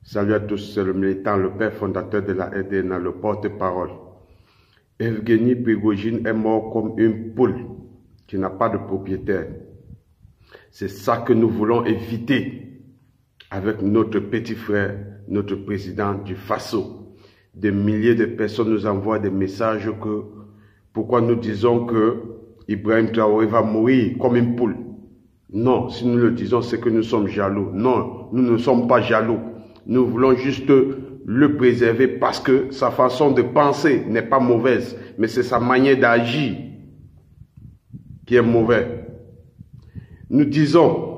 Salut à tous, c'est le militant, le père fondateur de la RDNA, le porte-parole. Evgeny Prigojine est mort comme une poule qui n'a pas de propriétaire. C'est ça que nous voulons éviter avec notre petit frère, notre président du Faso. Des milliers de personnes nous envoient des messages que pourquoi nous disons que Ibrahim Traoré va mourir comme une poule. Non, si nous le disons, c'est que nous sommes jaloux. Non, nous ne sommes pas jaloux. Nous voulons juste le préserver parce que sa façon de penser n'est pas mauvaise, mais c'est sa manière d'agir qui est mauvaise. Nous disons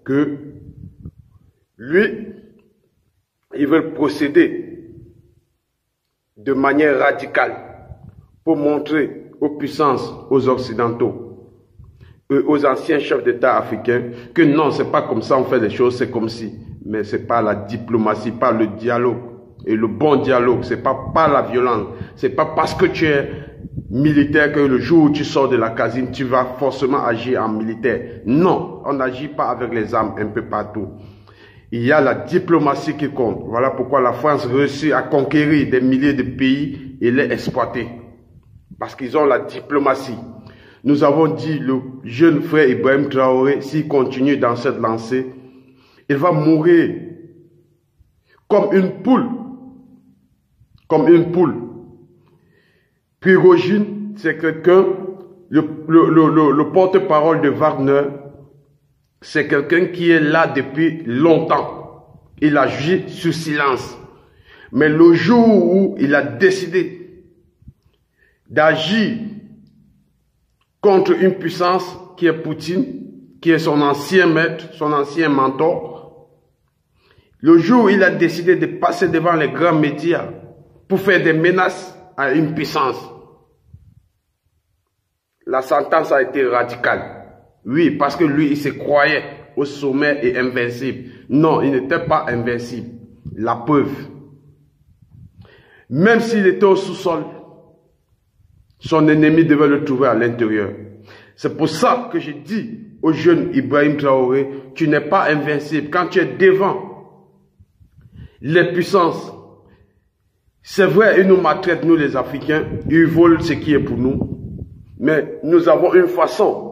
que lui, il veut procéder de manière radicale pour montrer aux puissances, aux Occidentaux, aux anciens chefs d'État africains, que non, c'est pas comme ça on fait les choses, c'est comme si. Mais c'est pas la diplomatie, pas le dialogue. Et le bon dialogue, c'est pas la violence. C'est pas parce que tu es militaire que le jour où tu sors de la caserne, tu vas forcément agir en militaire. Non, on n'agit pas avec les armes un peu partout. Il y a la diplomatie qui compte. Voilà pourquoi la France réussit à conquérir des milliers de pays et les exploiter. Parce qu'ils ont la diplomatie. Nous avons dit, le jeune frère Ibrahim Traoré, s'il continue dans cette lancée, il va mourir comme une poule. Comme une poule. Prigojine, c'est quelqu'un, le porte-parole de Wagner, c'est quelqu'un qui est là depuis longtemps. Il agit sur silence. Mais le jour où il a décidé d'agir contre une puissance qui est Poutine, qui est son ancien maître, son ancien mentor, le jour où il a décidé de passer devant les grands médias pour faire des menaces à une puissance, la sentence a été radicale. Oui, parce que lui, il se croyait au sommet et invincible. Non, il n'était pas invincible. La preuve. Même s'il était au sous-sol, son ennemi devait le trouver à l'intérieur. C'est pour ça que je dis au jeune Ibrahim Traoré, tu n'es pas invincible. Quand tu es devant les puissances, c'est vrai, ils nous maltraitent, nous les Africains, ils volent ce qui est pour nous. Mais nous avons une façon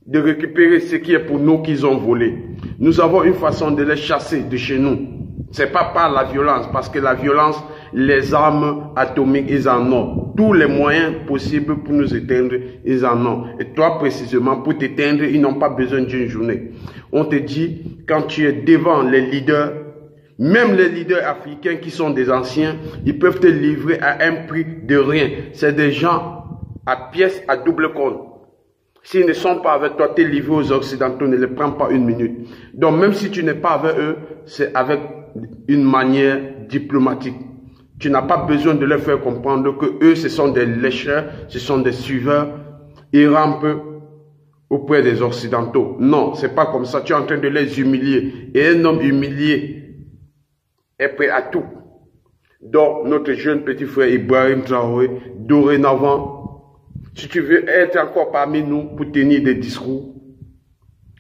de récupérer ce qui est pour nous qu'ils ont volé. Nous avons une façon de les chasser de chez nous. C'est pas par la violence, parce que la violence, les armes atomiques, ils en ont. Tous les moyens possibles pour nous éteindre, ils en ont. Et toi, précisément, pour t'éteindre, ils n'ont pas besoin d'une journée. On te dit, quand tu es devant les leaders, même les leaders africains qui sont des anciens, ils peuvent te livrer à un prix de rien. C'est des gens à pièces à double compte. S'ils ne sont pas avec toi, t'es livré aux Occidentaux, ne les prends pas une minute. Donc même si tu n'es pas avec eux, c'est avec une manière diplomatique. Tu n'as pas besoin de leur faire comprendre que eux, ce sont des lécheurs, ce sont des suiveurs. Ils rampent auprès des Occidentaux. Non, c'est pas comme ça. Tu es en train de les humilier. Et un homme humilié est prêt à tout. Donc, notre jeune petit frère Ibrahim Traoré, dorénavant, si tu veux être encore parmi nous pour tenir des discours,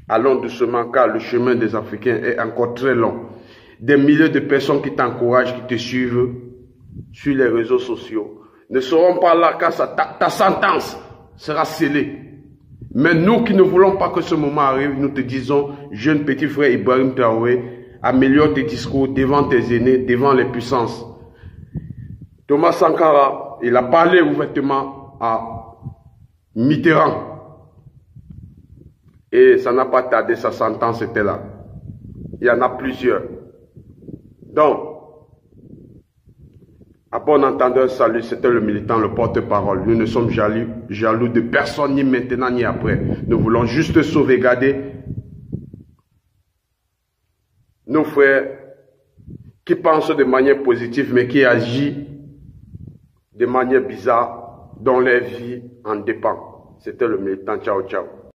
allons doucement car le chemin des Africains est encore très long. Des milliers de personnes qui t'encouragent, qui te suivent sur les réseaux sociaux ne seront pas là car ta sentence sera scellée. Mais nous qui ne voulons pas que ce moment arrive, nous te disons, jeune petit frère Ibrahim Traoré, améliore tes discours devant tes aînés, devant les puissances. Thomas Sankara, il a parlé ouvertement à Mitterrand. Et ça n'a pas tardé, sa sentence était là. Il y en a plusieurs. Donc, à bon entendeur, salut, c'était le militant, le porte-parole. Nous ne sommes jaloux de personne, ni maintenant, ni après. Nous voulons juste sauvegarder nos frères qui pensent de manière positive, mais qui agissent de manière bizarre, dont leur vie en dépend. C'était le militant. Ciao, ciao.